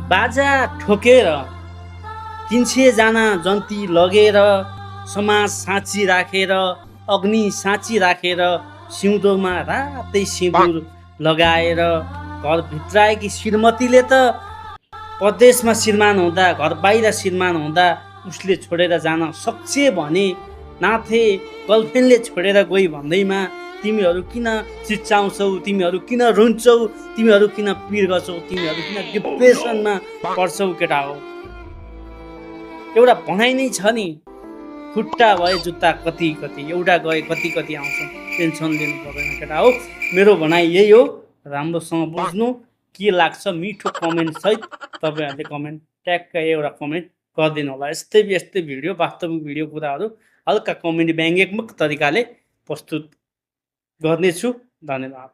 बाजा ठोकेर 300 जना जन्ती लगेर समाज साँची राखेर अग्नि साँची राखेर सिउँदोमा रातै सिन्दुर लगाएर घर भित्राएकी श्रीमतीले त परदेशमा श्रीमान हुँदा घर बाहिर श्रीमान हुँदा उसले छोडेर जान सक्छ भने नाथे गर्लफ्रेन्डले छोडेर गई भन्दैमा तिमीहरू किन चिच्चाउँछौ, तिमीहरू किन रुन्छौ, तिमीहरू किन पिर गर्छौ, तिमीहरू किन डिप्रेसनमा पर्छौ केटा हो। एउटा भनाइ नै छ नि, खुट्टा भए जुत्ता कति कति, एउटा गए कति कति आउँछ, टेन्सन लिनु पर्दैन केटा हो। मेरो भनाइ यही हो, राम्रोसँग बुझ्नु। के लाग्छ मिठो कमेन्ट सहित तपाईँहरूले कमेन्ट ट्याक्क एउटा कमेन्ट गरिदिनु होला। यस्तै यस्तै भिडियो, वास्तविक भिडियो कुराहरू हल्का कमेडी व्यङ्ग्यात्मक तरिकाले प्रस्तुत गर्नेछु। धन्यवाद।